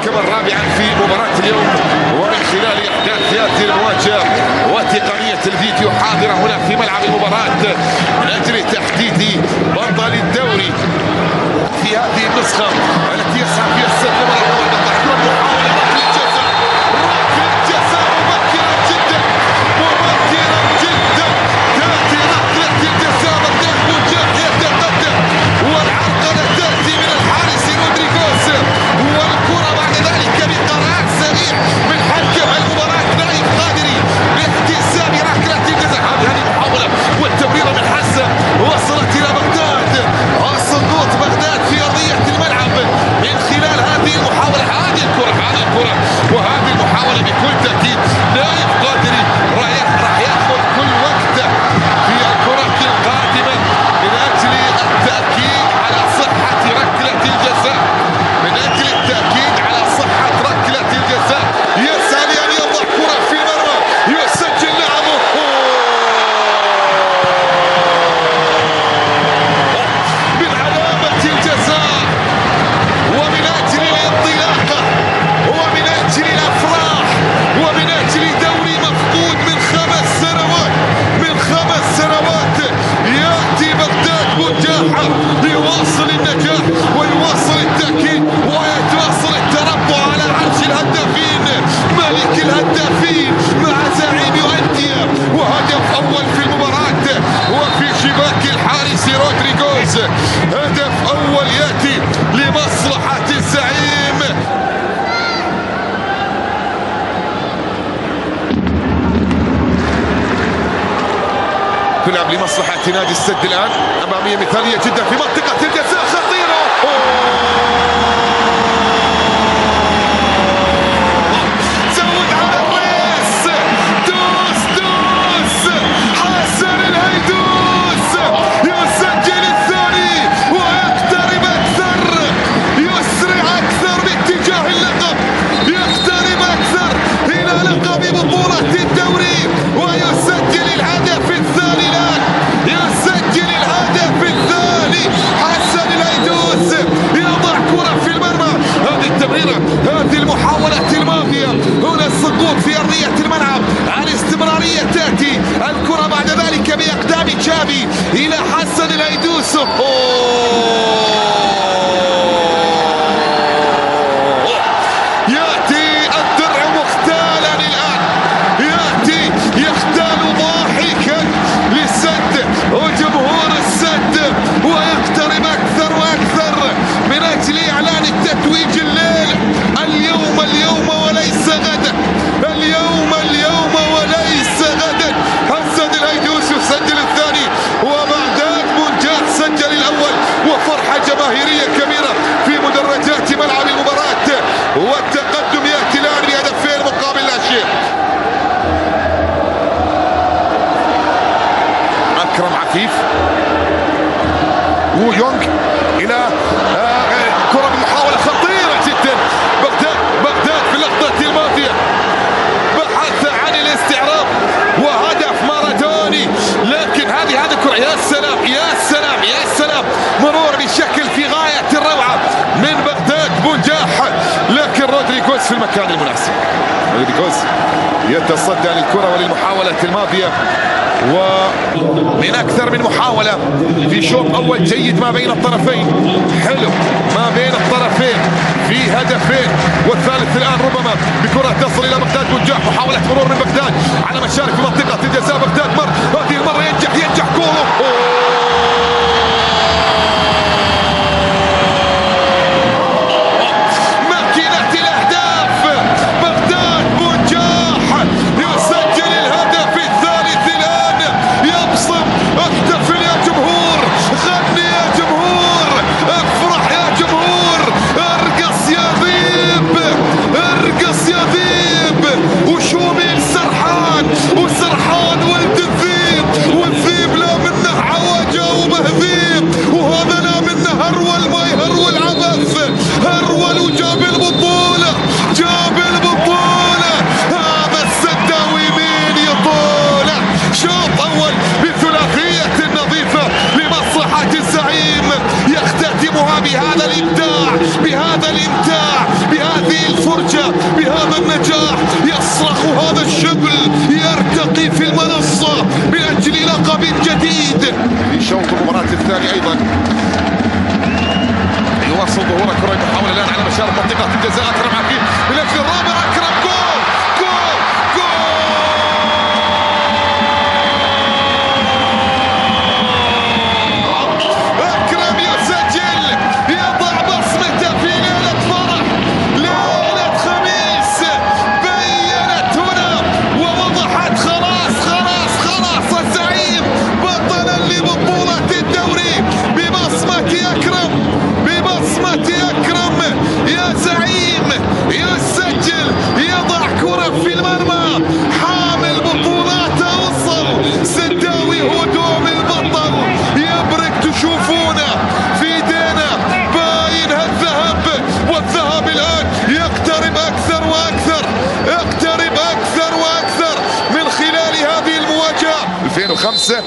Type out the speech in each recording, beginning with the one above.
كمان رابعا في مباراة اليوم، ومن خلال إحداث هذه المواجهة وتقنية الفيديو حاضرة هنا في ملعب المباراة من أجل تحديد بطل الدوري في هذه النسخة التي يسعى فيها السد لمرة محاولة ركلة جزاء مبكرة جدا تأتي ركلة الجزاء بغداد بوجاح يتقدم، والعرقلة تأتي من الحارس رودريغوز، والكرة بعد ذلك بقرار سريع من حكم المباراة نايف قادري باحتساب ركلة الجزاء. هذه المحاولة والتمريرة من حسن وصلت إلى بغداد، سقوط بغداد في أرضية الملعب من خلال هذه المحاولة. هذه الكرة وهذه المحاولة بكل تأكيد نايف قادري راح يأخذ كل وقته في الكرة القادمة من أجل التأكيد على صحة ركلة الجزاء، من أجل التأكيد على صحة ركلة الجزاء. يسعى لأن يضع كرة في المرمى، يسجل لاعبه من علامة الجزاء، ومن أجل الانطلاقة ومن أجل الأفراح ومن أجل دوري مفقود من 5 سنوات، يأتي بغداد بوجاحة ليواصل النجاح ويواصل التأكيد ويتواصل التربع على عرش الهدافين، ملك الهدافين مع زعيم أندية، وهدف أول في المباراة وفي شباك الحارس رودريغوز. هدف أول يأتي لمصلحة الزعيم. تلعب لمصلحة نادي السد الآن، أمامية مثالية جدا في منطقة الجزاء خطيرة. زود على الريس، دوس حسن الهيدوس يسجل الثاني ويقترب أكثر، يسرع أكثر باتجاه اللقب، يقترب أكثر إلى لقب بطولة الدوري ويسجل الهدف الثاني الآن، يسجل الهدف الثاني. حسن الهيدوس يضع كرة في المرمى. هذه التمريرة، هذه المحاولة الماضية، هنا السقوط في أرضية الملعب، على استمرارية تأتي الكرة بعد ذلك بأقدام تشافي إلى حسن الهيدوس. يأتي الدرع مختالا الآن، يأتي يختال ضاحكا للسد وجمهور السد، ويقترب أكثر وأكثر من أجل إعلان التتويج الليل. اليوم وليس غدا، اليوم وليس غدا. حسن الهيدوس يسجل الثاني وبغداد بوجاح سجل الأول، وفرحة جماهيرية كبيرة في مدرجات ملعب المباراة، والتقدم يأتي الآن بهدفين مقابل لا شيء. أكرم عفيف ويونغ إلى كرة بمحاولة خطيرة جدا. بغداد في اللحظة الماضية بحث عن الاستعراض وهدف مارادوني، لكن هذه الكرة يا سلام مرور بشكل في غاية الروعة من بغداد بوجاح، لكن رودريغوز في المكان المناسب. رودريغوز يتصدى للكرة وللمحاولة الماضية، ومن أكثر من محاولة في شوط أول جيد ما بين الطرفين، حلو ما بين الطرفين في هدفين، والثالث الآن ربما بكرة تصل إلى بغداد بوجاح. محاولة مرور من بغداد على مشارف في منطقة الجزاء، بغداد هذه المرة ينجح كولو. ماكينة الأهداف، بغداد بوجاح يسجل الهدف الثالث الآن. يبصم، احتفل يا جمهور، غني يا جمهور، افرح يا جمهور، ارقص يا ذيب، وشوميل سرحان ولد الذيب يختتمها بهذا الإبداع، بهذا الإمتاع، بهذه الفرجة، بهذا النجاح. يصرخ هذا الشبل، يرتقي في المنصة من أجل لقب جديد في شوط المباراة الثاني. أيضا يواصل ظهور كرة محاولة الآن على مشارف منطقة الجزاء. أكرم عقيل باللفظ الرابع، أكرم جول جول جول. أكرم يسجل، يضع بصمته في ليلة فرح، ليلة خميس بينت هنا ووضحت خلاص خلاص خلاص الزعيم بطلا لبطولة الدوري ببصمة أكرم، ببصمة أكرم يا زعيم. يسجل، يضع كرة في المرمى، حامل بطولاته وصل. سداوي هدوم البطل، يبرق تشوفونه في ايدينا، باين هالذهب، والذهب الآن يقترب أكثر وأكثر، يقترب أكثر وأكثر من خلال هذه المواجهة. 2005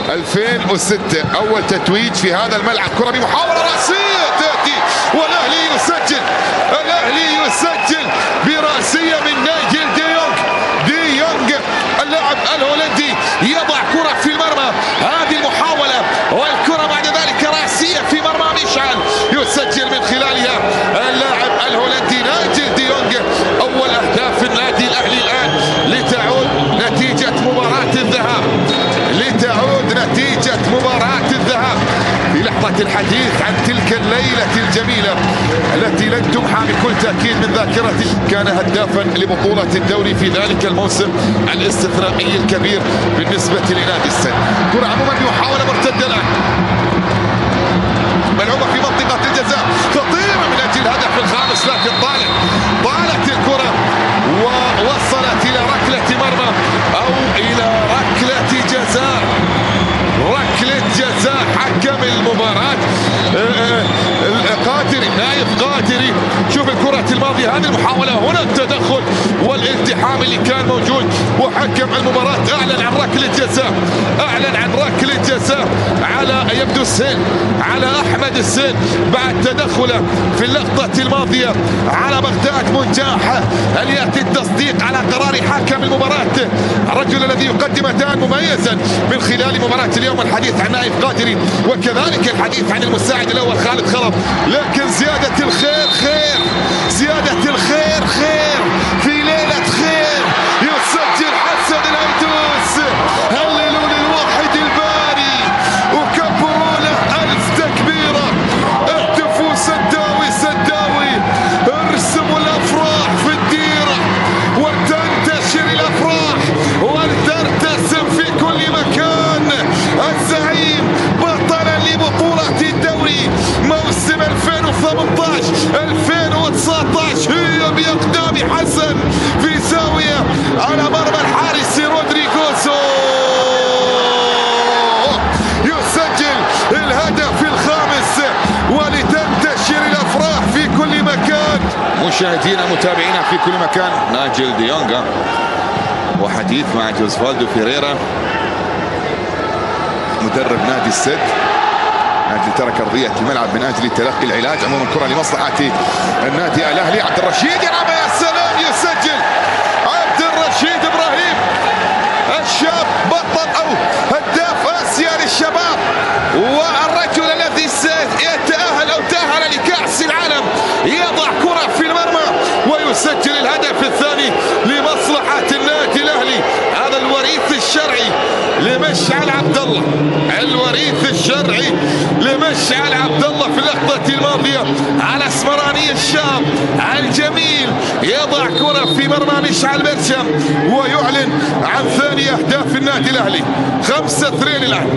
2006 أول تتويج في هذا الملعب. كرة بمحاولة رأسية تأتي والأهلي يسجل، الأهلي يسجل برأسية من نايجل دي يونغ اللاعب الهولندي، يضع كرة في المرمى. هذه المحاولة والكرة بعد ذلك رأسية في مرمى مشعل، يسجل من خلالها اللاعب الهولندي نايجل دي يونغ. أول أهداف النادي الأهلي الآن لتعود نتيجة مباراة الذهاب، لتعود نتيجة مباراة الذهاب. في لحظة الحديث عن تلك الليلة الجميلة التي لن تمحى بكل تأكيد من ذاكرتي، كان هدافا لبطولة الدوري في ذلك الموسم الاستثنائي الكبير بالنسبة لنادي السد. كرة عموما بمحاولة مرتدة الآن، ملعوبة في منطقة الجزاء، خطيرة من أجل الهدف الخامس، لكن طالت الكرة ووصلت إلى ركلة مرمى أو إلى ركلة جزاء. ركلة جزاء حكم المباراة قادري، نايف قادري. شوف الكرة الماضية، هذه المحاولة، هنا التدخل والالتحام اللي كان موجود، وحكم المباراة أعلن عن ركلة جزاء، أعلن عن ركلة جزاء على يبدو السيل، على أحمد السيل بعد تدخله في اللقطة الماضية على بغداد منجاح. هل يأتي التصديق على قرار حكم المباراة، الرجل الذي يقدم أداء مميزا من خلال مباراة اليوم؟ الحديث عن نايف قادري وكذلك الحديث عن المساعد الأول خالد خلف. لكن زيادة الخير خير، زيادة الخير خير في ليلة خير. يسجل حسن الهندوس، هللوا للواحد الباري وكبروا له ألف تكبيرة. اهتفوا سداوي سداوي، ارسموا الأفراح في الديرة وتنتشر الأفراح ولترتسم في كل مكان. الزعيم بطلا لبطولة الدوري موسم 2018 2019 هي بإقدام حسن في زاوية على مرمى الحارس رودريغوزو. يسجل الهدف الخامس ولتنتشر الأفراح في كل مكان. مشاهدينا متابعينا في كل مكان، نايجل دي يونغ وحديث مع جوزفالدو فيريرا مدرب نادي السد. نادي ترك أرضية الملعب من أجل تلقي العلاج. عموما كرة لمصلحة النادي الأهلي. عبد الرشيد يلعبها، يا سلام، يسجل عبد الرشيد إبراهيم الشاب، بطل أو هداف آسيا للشباب، والرجل الذي سيتأهل أو تأهل لكأس العالم، يضع كرة في المرمى ويسجل الهدف الثاني لمصلحة النادي الأهلي. هذا الوريث الشرعي لمشعل عبد الله، الوريث الشرعي لمشعل عبد الله في اللقطة الماضية على اسمراني الشاب الجميل، يضع كرة في مرمى مشعل برشم ويعلن عن ثاني أهداف النادي الأهلي. 5-2 الآن،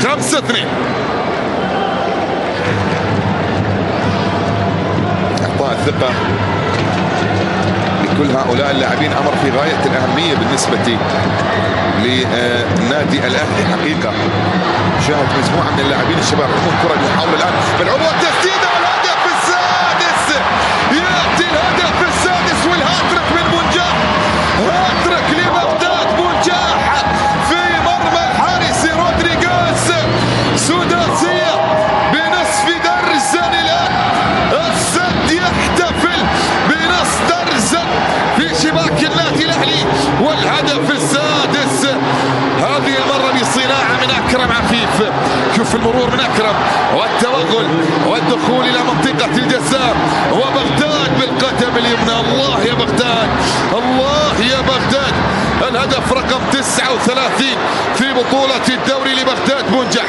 5-2. إعطاء الثقة لكل هؤلاء اللاعبين أمر في غاية الأهمية بالنسبة للنادي الأهلي حقيقة. شاهد مجموعة من اللاعبين الشباب يقومون كرة المحاولة الآن بالعبوة، والتسديدة والهدف السادس. يأتي الهدف السادس والهاتريك من منجاح، هاتريك لبغداد منجاح في مرمى الحارس رودريغوز. سداسية بنصف الممطرة والتوغل والدخول إلى منطقة الجزاء، وبغداد بالقدم اليمنى. الله يا بغداد، الله يا بغداد. الهدف رقم 39 في بطولة الدوري لبغداد بنجح.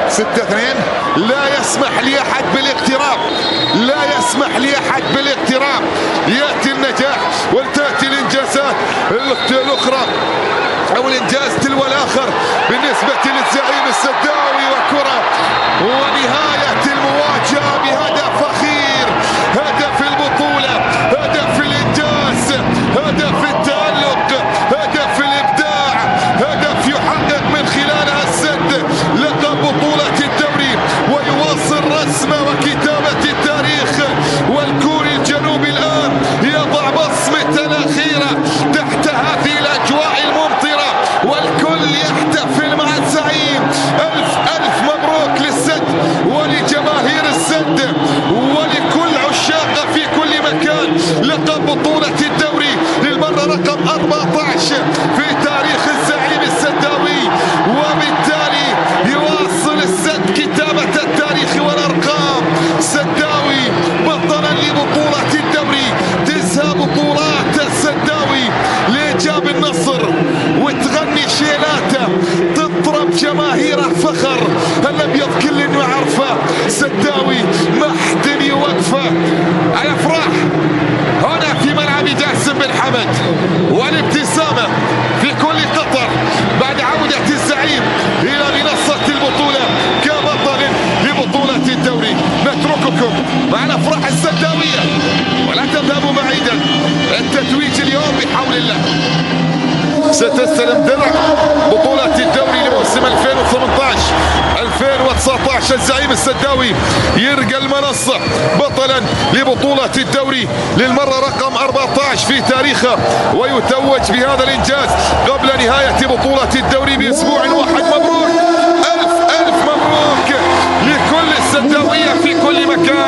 ستة اثنين. لا يسمح لأحد بالاقتراب، لا يسمح لأحد بالاقتراب. يأتي النجاح وتأتي الإنجازات الأخرى أو الإنجاز تلو الآخر بالنسبة للزعيم السداوي، وكرة ونهاية المواجهة بهدف أخير، هدف البطولة، هدف الإنجاز، هدف التألق، هدف الإبداع، هدف يحقق من خلالها السد لقب بطولة الدوري، ويواصل رسم وكتابة التاريخ. والكوري الجنوبي الآن يضع بصمته الأخيرة تحت هذه الأجواء الممطرة، والكل يحتفل مع الزعيم. ألف ألف مبروك للسد ولجماهير السد ولكل عشاقه في كل مكان. لقب بطولة الدوري للمرة رقم 14 في تاريخ الزعيم السداوي، وبالتالي يواصل السد كتابة التاريخ والأرقام. سداوي بطلا لبطولة الدوري، تزهى بطولات السداوي لإيجاب النصر وتغني شيلاته، تضرب جماهيره فخر. الأبيض كل إنه يعرفه، سداوي محد يوقفه. الأفراح هنا في ملعب جاسم بن حمد، والابتسامة في كل قطر بعد عودة الزعيم إلى منصة البطولة كبطل لبطولة الدوري. نترككم مع الأفراح السداوية ولا تذهبوا بعيدا. التتويج اليوم بحول الله. ستستلم درع بطولة الدوري لموسم 2018-2019 الزعيم السداوي يرقى المنصة بطلا لبطولة الدوري للمرة رقم 14 في تاريخه، ويتوج بهذا الإنجاز قبل نهاية بطولة الدوري بأسبوع واحد. مبروك، ألف ألف مبروك لكل السداوية في كل مكان.